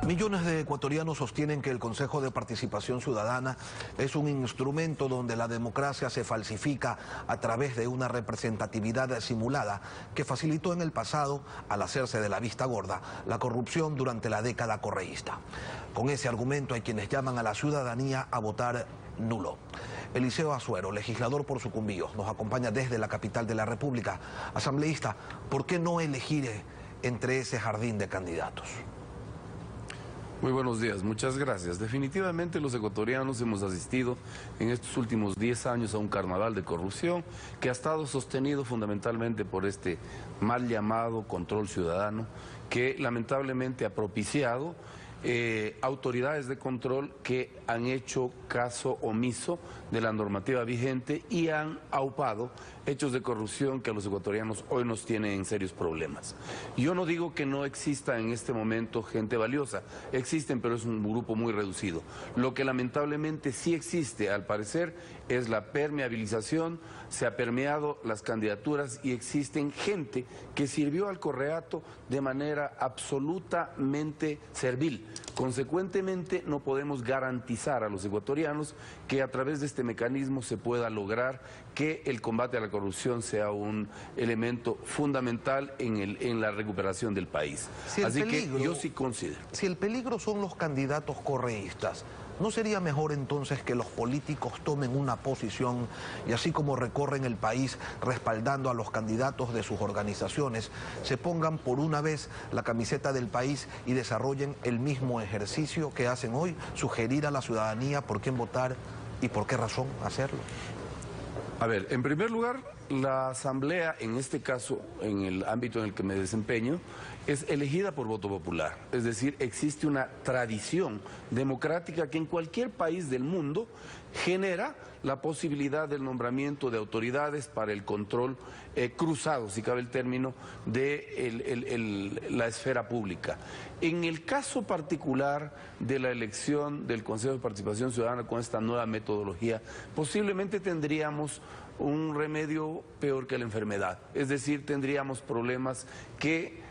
Millones de ecuatorianos sostienen que el Consejo de Participación Ciudadana es un instrumento donde la democracia se falsifica a través de una representatividad simulada que facilitó en el pasado, al hacerse de la vista gorda, la corrupción durante la década correísta. Con ese argumento hay quienes llaman a la ciudadanía a votar nulo. Eliseo Azuero, legislador por Sucumbíos, nos acompaña desde la capital de la República. Asambleísta, ¿por qué no elegir entre ese jardín de candidatos? Muy buenos días, muchas gracias. Definitivamente los ecuatorianos hemos asistido en estos últimos 10 años a un carnaval de corrupción que ha estado sostenido fundamentalmente por este mal llamado control ciudadano que lamentablemente ha propiciado autoridades de control que han hecho caso omiso de la normativa vigente y han aupado hechos de corrupción que a los ecuatorianos hoy nos tienen en serios problemas. Yo no digo que no exista en este momento gente valiosa, existen, pero es un grupo muy reducido. Lo que lamentablemente sí existe, al parecer, es la permeabilización, se ha permeado las candidaturas y existen gente que sirvió al correato de manera absolutamente servil. Consecuentemente, no podemos garantizar a los ecuatorianos que a través de este mecanismo se pueda lograr que el combate a la corrupción sea un elemento fundamental en la recuperación del país. Así que yo sí considero. Si el peligro son los candidatos correístas, ¿no sería mejor entonces que los políticos tomen una posición y así como recorren el país respaldando a los candidatos de sus organizaciones, se pongan por una vez la camiseta del país y desarrollen el mismo ejercicio que hacen hoy, sugerir a la ciudadanía por quién votar y por qué razón hacerlo? A ver, en primer lugar, la asamblea, en este caso, en el ámbito en el que me desempeño, es elegida por voto popular. Es decir, existe una tradición democrática que en cualquier país del mundo genera la posibilidad del nombramiento de autoridades para el control cruzado, si cabe el término, de la esfera pública. En el caso particular de la elección del Consejo de Participación Ciudadana con esta nueva metodología, posiblemente tendríamos un remedio peor que la enfermedad, es decir, tendríamos problemas que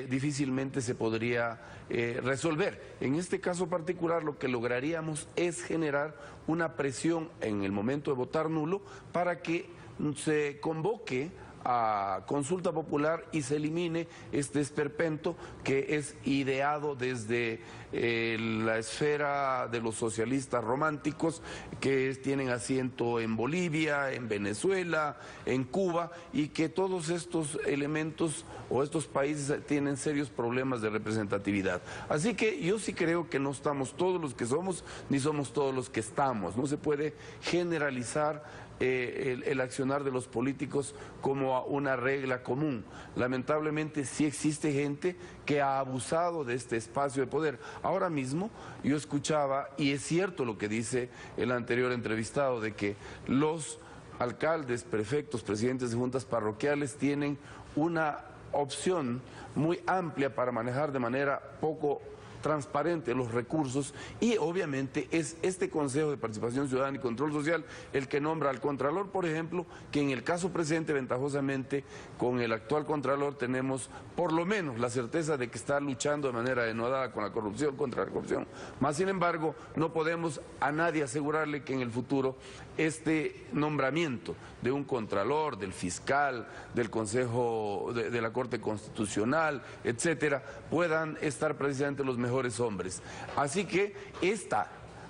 difícilmente se podría resolver. En este caso particular lo que lograríamos es generar una presión en el momento de votar nulo para que se convoque a consulta popular y se elimine este esperpento que es ideado desde la esfera de los socialistas románticos que tienen asiento en Bolivia, en Venezuela, en Cuba, y que todos estos elementos o estos países tienen serios problemas de representatividad. Así que yo sí creo que no estamos todos los que somos, ni somos todos los que estamos. No se puede generalizar el accionar de los políticos como una regla común. Lamentablemente sí existe gente que ha abusado de este espacio de poder. Ahora mismo yo escuchaba, y es cierto lo que dice el anterior entrevistado, de que los alcaldes, prefectos, presidentes de juntas parroquiales tienen una opción muy amplia para manejar de manera poco transparente los recursos, y obviamente es este Consejo de Participación Ciudadana y Control Social el que nombra al Contralor, por ejemplo, que en el caso presente, ventajosamente, con el actual Contralor tenemos por lo menos la certeza de que está luchando de manera denodada con la corrupción, contra la corrupción. Más sin embargo, no podemos a nadie asegurarle que en el futuro este nombramiento de un Contralor, del fiscal, del Consejo de la Corte Constitucional, etcétera, puedan estar precisamente los mejores hombres. Así que esta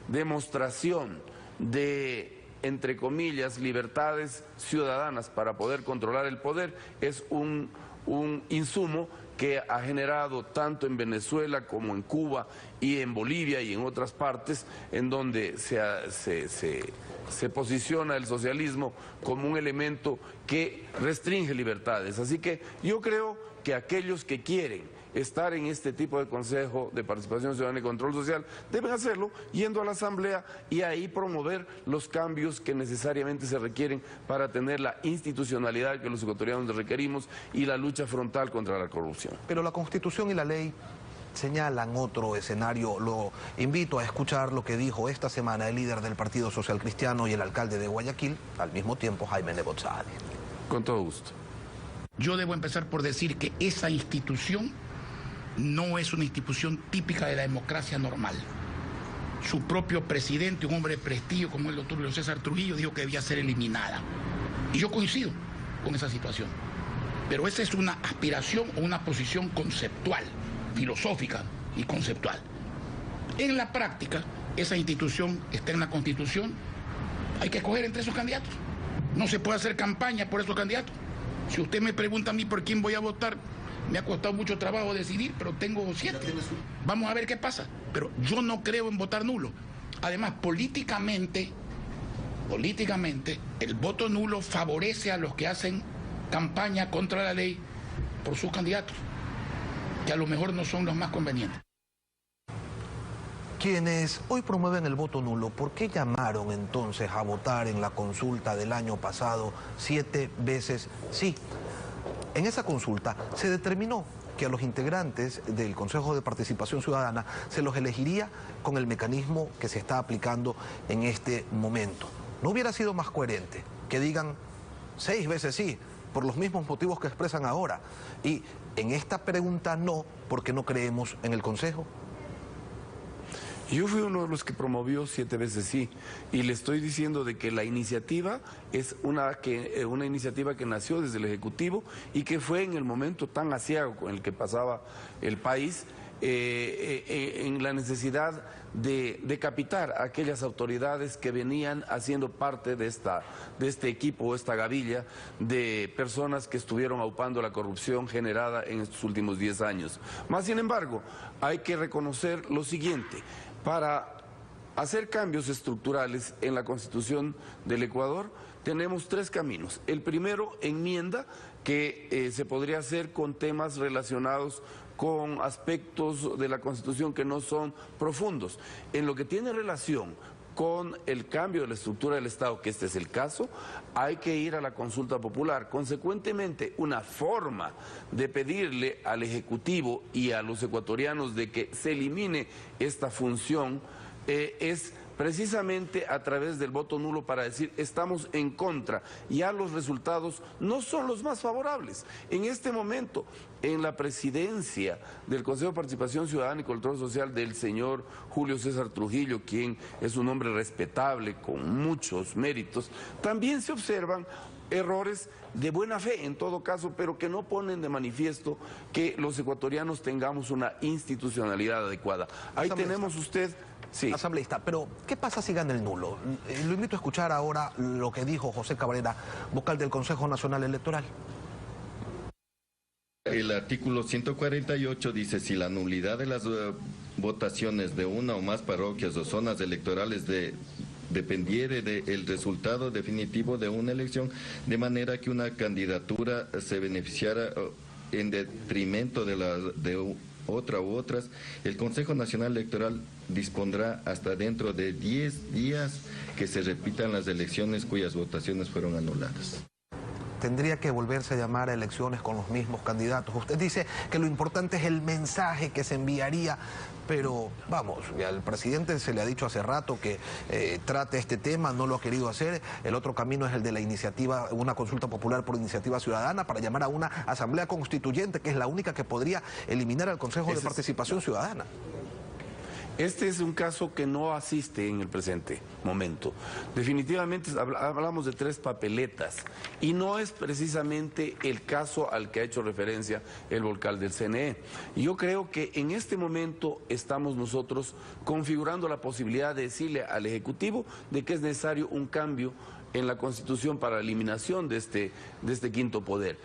demostración de, entre comillas, libertades ciudadanas para poder controlar el poder es un insumo que ha generado tanto en Venezuela como en Cuba y en Bolivia y en otras partes en donde se posiciona el socialismo como un elemento que restringe libertades. Así que yo creo que aquellos que quieren estar en este tipo de Consejo de Participación Ciudadana y Control Social deben hacerlo yendo a la Asamblea y ahí promover los cambios que necesariamente se requieren para tener la institucionalidad que los ecuatorianos requerimos y la lucha frontal contra la corrupción. Pero la Constitución y la ley señalan otro escenario. Lo invito a escuchar lo que dijo esta semana el líder del Partido Social Cristiano y el alcalde de Guayaquil, al mismo tiempo Jaime Nebot Saadi. Con todo gusto. Yo debo empezar por decir que esa institución no es una institución típica de la democracia normal. Su propio presidente, un hombre de prestigio como el doctor Julio César Trujillo, dijo que debía ser eliminada. Y yo coincido con esa situación. Pero esa es una aspiración o una posición conceptual, filosófica y conceptual. En la práctica, esa institución está en la Constitución. Hay que escoger entre esos candidatos. No se puede hacer campaña por esos candidatos. Si usted me pregunta a mí por quién voy a votar, me ha costado mucho trabajo decidir, pero tengo 7. Vamos a ver qué pasa. Pero yo no creo en votar nulo. Además, políticamente, el voto nulo favorece a los que hacen campaña contra la ley por sus candidatos, que a lo mejor no son los más convenientes. Quienes hoy promueven el voto nulo, ¿por qué llamaron entonces a votar en la consulta del año pasado 7 veces sí? En esa consulta se determinó que a los integrantes del Consejo de Participación Ciudadana se los elegiría con el mecanismo que se está aplicando en este momento. ¿No hubiera sido más coherente que digan 6 veces sí, por los mismos motivos que expresan ahora? Y en esta pregunta no, porque no creemos en el Consejo. Yo fui uno de los que promovió 7 veces sí, y le estoy diciendo de que la iniciativa es una iniciativa que nació desde el Ejecutivo y que fue en el momento tan aciago con el que pasaba el país, en la necesidad de decapitar a aquellas autoridades que venían haciendo parte de este equipo, esta gavilla de personas que estuvieron aupando la corrupción generada en estos últimos 10 años. Más sin embargo, hay que reconocer lo siguiente: para hacer cambios estructurales en la Constitución del Ecuador tenemos 3 caminos. El primero, enmienda, que se podría hacer con temas relacionados con aspectos de la Constitución que no son profundos. En lo que tiene relación con el cambio de la estructura del Estado, que este es el caso, hay que ir a la consulta popular. Consecuentemente, una forma de pedirle al Ejecutivo y a los ecuatorianos de que se elimine esta función es precisamente a través del voto nulo, para decir estamos en contra. Ya los resultados no son los más favorables. En este momento, en la presidencia del Consejo de Participación Ciudadana y Control Social del señor Julio César Trujillo, quien es un hombre respetable con muchos méritos, también se observan errores de buena fe en todo caso, pero que no ponen de manifiesto que los ecuatorianos tengamos una institucionalidad adecuada. Ahí tenemos usted... Sí. Asambleísta, pero ¿qué pasa si gana el nulo? Lo invito a escuchar ahora lo que dijo José Cabrera, vocal del Consejo Nacional Electoral. El artículo 148 dice: si la nulidad de las votaciones de una o más parroquias o zonas electorales dependiere del resultado definitivo de una elección, de manera que una candidatura se beneficiara en detrimento de otra u otras, el Consejo Nacional Electoral dispondrá hasta dentro de 10 días que se repitan las elecciones cuyas votaciones fueron anuladas. Tendría que volverse a llamar a elecciones con los mismos candidatos. Usted dice que lo importante es el mensaje que se enviaría, pero vamos, al presidente se le ha dicho hace rato que trate este tema, no lo ha querido hacer. El otro camino es el de la iniciativa, una consulta popular por iniciativa ciudadana para llamar a una asamblea constituyente, que es la única que podría eliminar al Consejo de Participación Ciudadana. Este es un caso que no asiste en el presente momento. Definitivamente hablamos de 3 papeletas y no es precisamente el caso al que ha hecho referencia el vocal del CNE. Yo creo que en este momento estamos nosotros configurando la posibilidad de decirle al Ejecutivo de que es necesario un cambio en la Constitución para la eliminación de este quinto poder.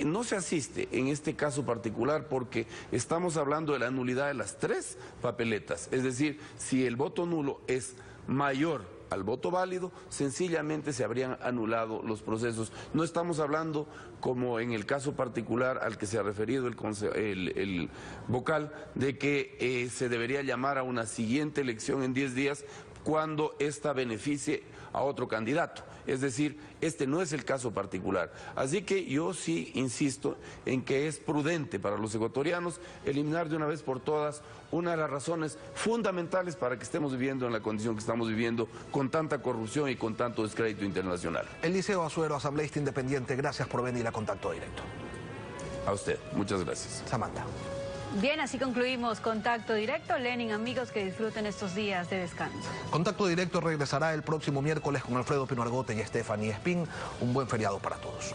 No se asiste en este caso particular porque estamos hablando de la nulidad de las 3 papeletas. Es decir, si el voto nulo es mayor al voto válido, sencillamente se habrían anulado los procesos. No estamos hablando, como en el caso particular al que se ha referido el vocal, de que se debería llamar a una siguiente elección en 10 días cuando ésta beneficie a otro candidato. Es decir, este no es el caso particular. Así que yo sí insisto en que es prudente para los ecuatorianos eliminar de una vez por todas una de las razones fundamentales para que estemos viviendo en la condición que estamos viviendo, con tanta corrupción y con tanto descrédito internacional. Eliseo Azuero, asambleísta independiente, gracias por venir a Contacto Directo. A usted, muchas gracias. Samantha. Bien, así concluimos Contacto Directo. Lenin, amigos, que disfruten estos días de descanso. Contacto Directo regresará el próximo miércoles con Alfredo Pino Argote y Stephanie Espín. Un buen feriado para todos.